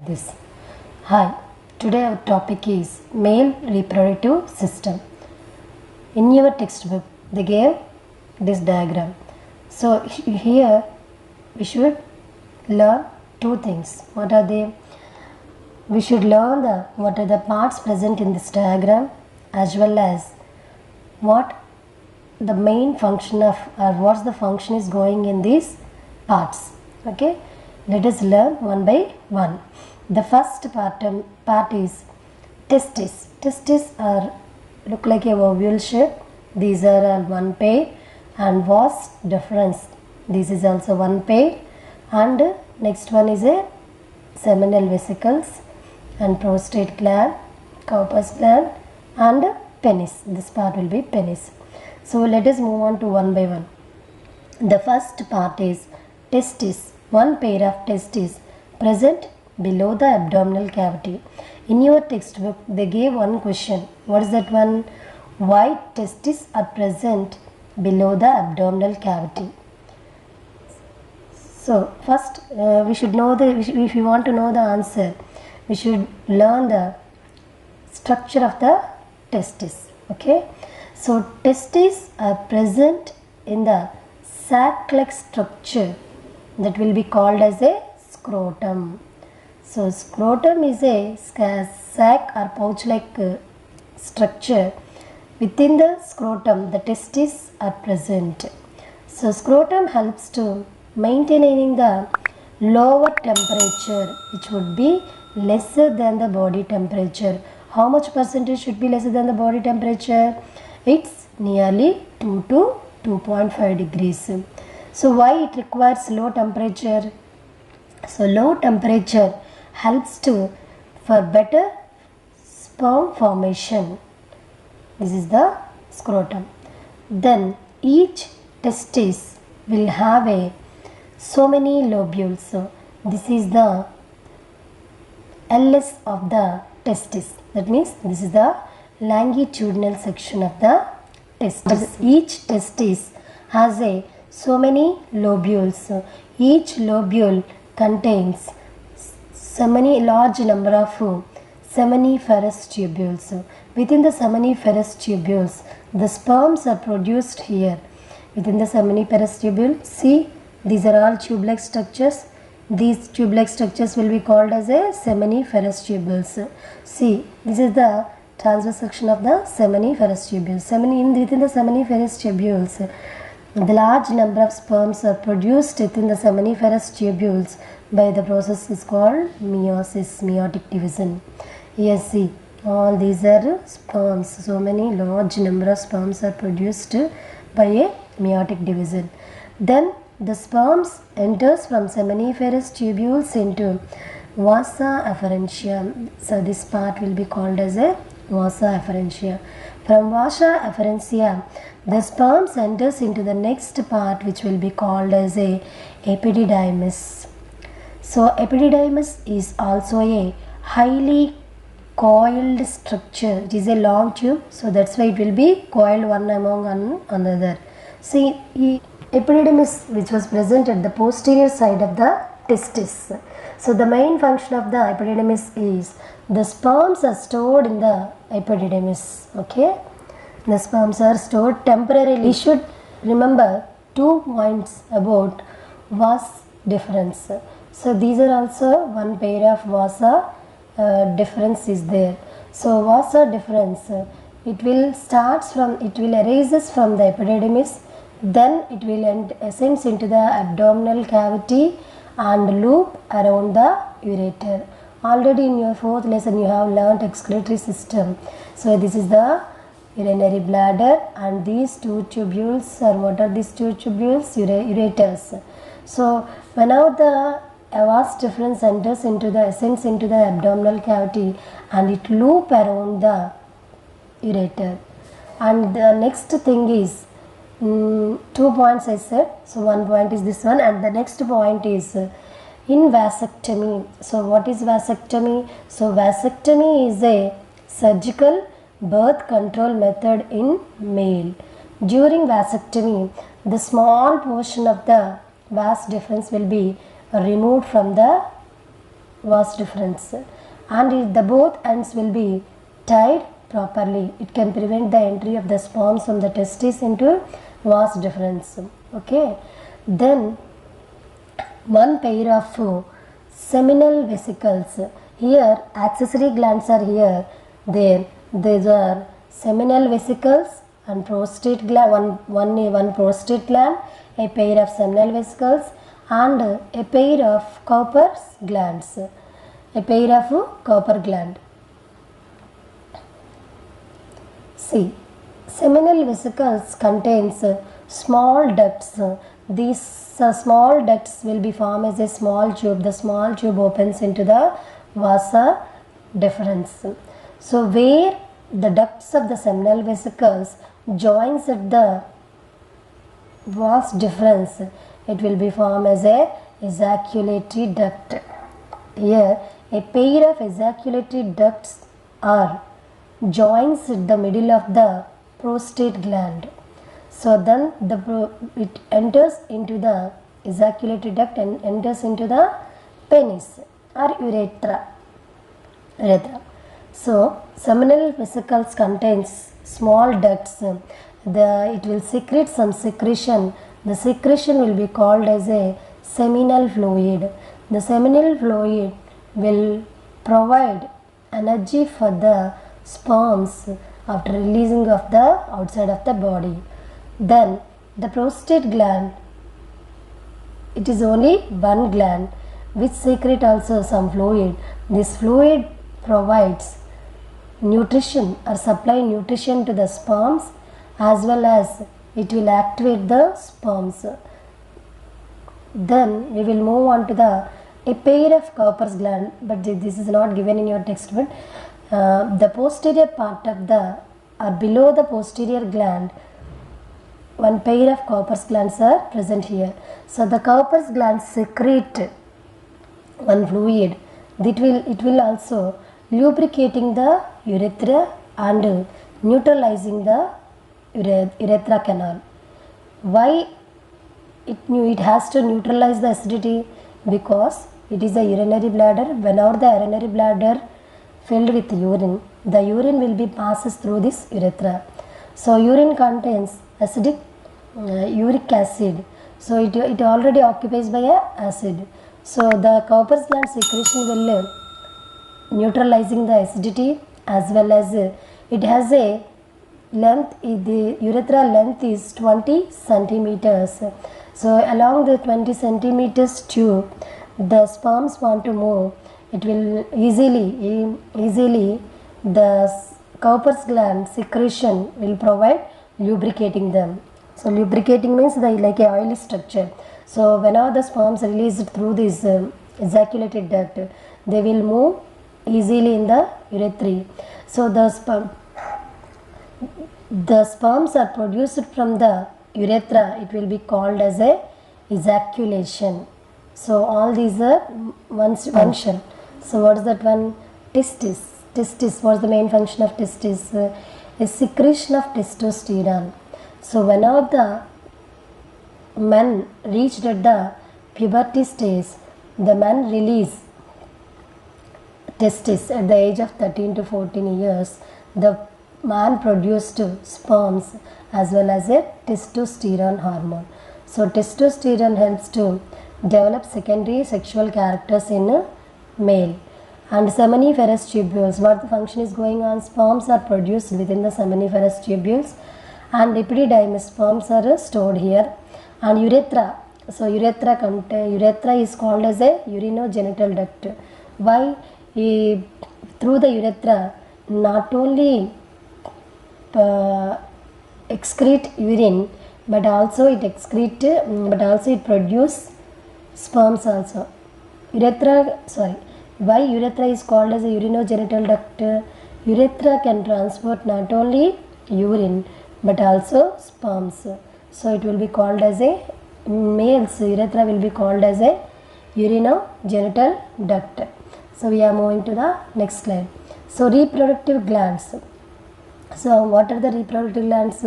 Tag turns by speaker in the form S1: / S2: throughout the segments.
S1: This. Hi, today our topic is male reproductive system. In your textbook, they gave this diagram. So here we should learn two things. What are they? We should learn what are the parts present in this diagram, as well as what the main function of, or what's the function is going in these parts. Okay, let us learn one by one. The first part is testes. Testes are look like a ovule shape. These are all one pair, and vas deferens. This is also one pair, and next one is a seminal vesicles and prostate gland, corpus gland, and penis. This part will be penis. So let us move on to one by one. The first part is testis. One pair of testes present below the abdominal cavity. In your textbook, they gave one question. What is that one? Why testes are present below the abdominal cavity? So first, we should know if you want to know the answer, we should learn the structure of the testis. Okay. So testes are present in the sac-like structure that will be called as a scrotum. So scrotum is a sac or pouch-like structure. Within the scrotum, the testes are present. So scrotum helps to maintaining the lower temperature, which would be lesser than the body temperature. How much percentage should be lesser than the body temperature? It's nearly 2 to 2.5 degrees. So why it requires low temperature? So low temperature helps for better sperm formation. This is the scrotum. Then each testis will have so many lobules. So this is the LS of the testis. That means this is the longitudinal section of the testis. Each testis has so many lobules. So each lobule contains large number of seminiferous tubules. Within the seminiferous tubules, the sperms are produced here. Within the seminiferous tubule, see, these are all tube-like structures. These tube-like structures will be called as a seminiferous tubules. See, this is the transverse section of the seminiferous tubules. Within the seminiferous tubules, the large number of sperms are produced within the seminiferous tubules by the process is called meiosis, meiotic division. Here see, all these are sperms. So many large number of sperms are produced by a meiotic division. Then the sperms enters from seminiferous tubules into vasa afferentia. So this part will be called as a vasa afferentia. From vasa afferentia, the sperms enters into the next part, which will be called as a epididymis. So epididymis is also a highly coiled structure. It is a long tube, so that's why it will be coiled one among another. See, epididymis, which was present at the posterior side of the testis. So the main function of the epididymis is the sperms are stored in the epididymis. Okay, the sperms are stored temporarily. We should remember 2 points about vas deferens. So these are also one pair of vasa deferens is there. So vasa deferens, it will arises from the epididymis. Then it will ascends into the abdominal cavity and loop around the ureter. Already in your 4th lesson you have learnt excretory system. So this is the urinary bladder, and these two tubules are, what are these two tubules? Ureters. So whenever the vas deferens ascends into the abdominal cavity, and it loop around the ureter. And the next thing is 2 points I said. So one point is this one, and the next point is in vasectomy. So what is vasectomy? So vasectomy is a surgical birth control method in male. During vasectomy, the small portion of the vas deferens will be removed from the vas deferens, and the both ends will be tied properly. It can prevent the entry of the sperms from the testis into vas deferens. Okay, then one pair of seminal vesicles. Here accessory glands are here. These are seminal vesicles and prostate gland. One prostate gland, a pair of seminal vesicles, and a pair of Cowper's glands. A pair of Cowper gland. See, seminal vesicles contains small ducts. These small ducts will be formed as a small tube. The small tube opens into the vasa deferens. So where the ducts of the seminal vesicles joins at the vas deferens, it will be formed as a ejaculatory duct. Here a pair of ejaculatory ducts are joins at the middle of the prostate gland. So then it enters into the ejaculatory duct and enters into the penis or urethra. So seminal vesicles contains small ducts. It will secrete some secretion. The secretion will be called as a seminal fluid. The seminal fluid will provide energy for the sperms after releasing of the outside of the body. Then the prostate gland, it is only one gland which secrete also some fluid. This fluid provides nutrition or supply nutrition to the sperms, as well as it will activate the sperms. Then we will move on to a pair of Cowper's gland, but this is not given in your textbook. The posterior part of the or below the posterior gland, one pair of Cowper's glands are present here. So the Cowper's glands secrete one fluid. It will also lubricating the urethra and neutralizing the urethra canal. Why it has to neutralize the acidity? Because it is a urinary bladder. Whenever the urinary bladder filled with urine, the urine will be passes through this urethra. So urine contains acidic uric acid. So it already occupies by a acid. So the Cowper's gland secretion will neutralizing the acidity, as well as it has a length. The urethra length is 20 centimeters. So along the 20 centimeters tube, the sperms want to move. It will easily the Cowper's gland secretion will provide lubricating them. So lubricating means like a oily structure. So whenever the sperms released through this ejaculated duct, they will move easily in the urethra. So the sperms are produced from the urethra. It will be called as a ejaculation. So all these are one function. So what is that one? Testis. What is the main function of testis? A secretion of testosterone. So whenever the men reached at the puberty stage, the men release testis at the age of 13 to 14 years. The man produced sperms as well as a testosterone hormone. So testosterone helps to develop secondary sexual characters in a male. And seminiferous tubules, what the function is going on? Sperms are produced within the seminiferous tubules, and epididymis sperms are stored here. And urethra, so urethra is called as a urinogenital duct. Why? Through the urethra, not only excrete urine, but also it produce sperms also. Why urethra is called as a urinogenital duct? Urethra can transport not only urine but also sperms. So it will be called as a male's urethra will be called as a urinogenital duct. So we are moving to the next slide. So reproductive glands. So what are the reproductive glands?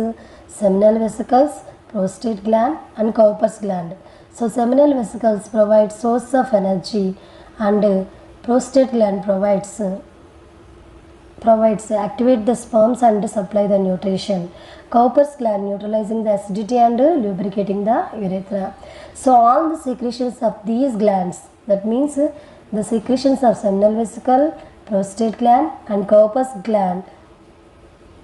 S1: Seminal vesicles, prostate gland and Cowper's gland. So seminal vesicles provide source of energy and prostate gland provides activate the sperms and supply the nutrition. Cowper's gland neutralizing the acidity and lubricating the urethra. So all the secretions of these glands, that means the secretions of seminal vesicle, prostate gland and Cowper's gland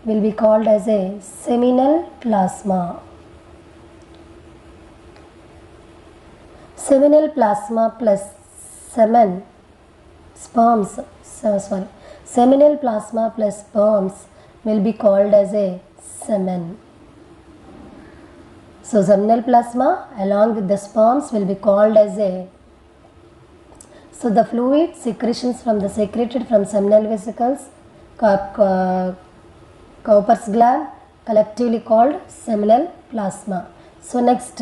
S1: will be called as a seminal plasma. Seminal plasma plus seminal plasma plus sperms will be called as a semen. So seminal plasma along with the sperms will be called as a. So the fluid secretions secreted from seminal vesicles, Cowper's gland, collectively called seminal plasma. So next,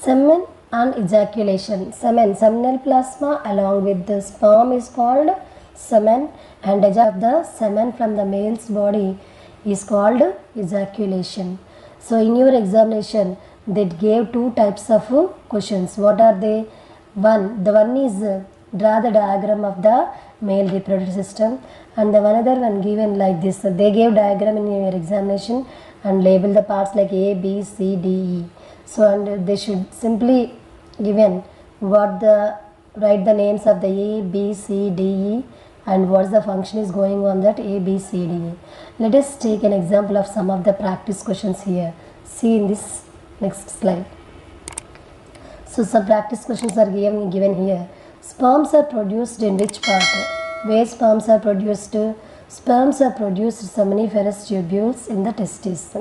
S1: semen and ejaculation. Seminal plasma along with the sperm is called semen, and the semen from the male's body is called ejaculation. So in your examination they gave two types of questions. What are they? The one is draw the diagram of the male reproductive system, and the another one given like this. They gave diagram in your examination and label the parts like A, B, C, D, E. So and they should simply given write the names of the A, B, C, D, E and what's the function is going on that A, B, C, D, E. Let us take an example of some of the practice questions here. See in this next slide. So some practice questions are given here. Sperms are produced in which part? Where sperms are produced? Sperms are produced seminiferous tubules in the testes.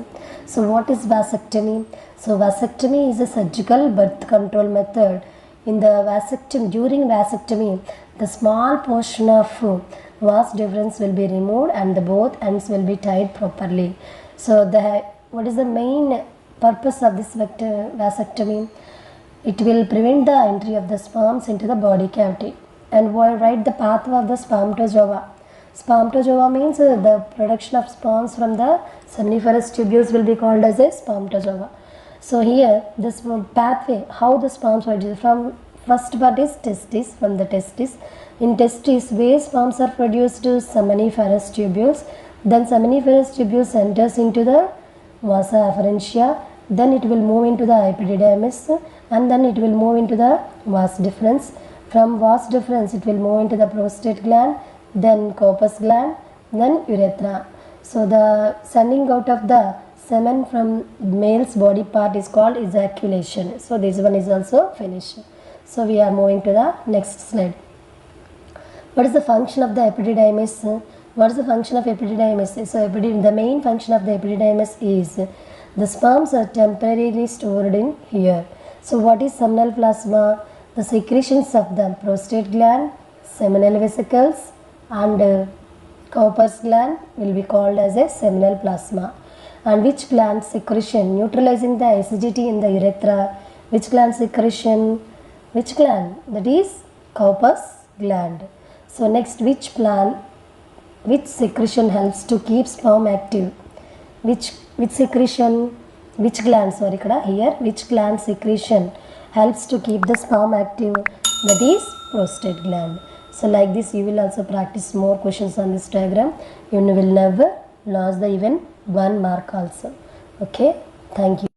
S1: So what is vasectomy? So vasectomy is a surgical birth control method. During vasectomy, the small portion of vas deferens will be removed and the both ends will be tied properly. So what is the main purpose of this vasectomy? It will prevent the entry of the sperms into the body cavity and write the pathway of the spermatozoa. Spermatozoa means the production of sperms from the seminiferous tubules will be called as a spermatozoa. So here this pathway, how the sperms are from first part is testis, from the testis. In testis, where sperms are produced? Seminiferous tubules. Then seminiferous tubules enters into the vasa afferentia. Then it will move into the epididymis and then it will move into the vas deferens. From vas deferens it will move into the prostate gland, then Cowper's gland, then urethra. So the sending out of the semen from male's body part is called ejaculation. So this one is also finished. So we are moving to the next slide. What is the function of the epididymis? What is the function of epididymis? So the main function of the epididymis is the sperms are temporarily stored in here. So what is seminal plasma? The secretions of the prostate gland, seminal vesicles and Cowper's gland will be called as a seminal plasma. And which gland secretion neutralizing the acidity in the urethra? Which gland secretion? Which gland? That is Cowper's gland. So next, which secretion helps to keep sperm active? Which secretion? Which gland? Sorry, here which gland secretion helps to keep the sperm active? That is prostate gland. So like this you will also practice more questions on this diagram. You will never lose the even 1 mark also. Okay, thank you.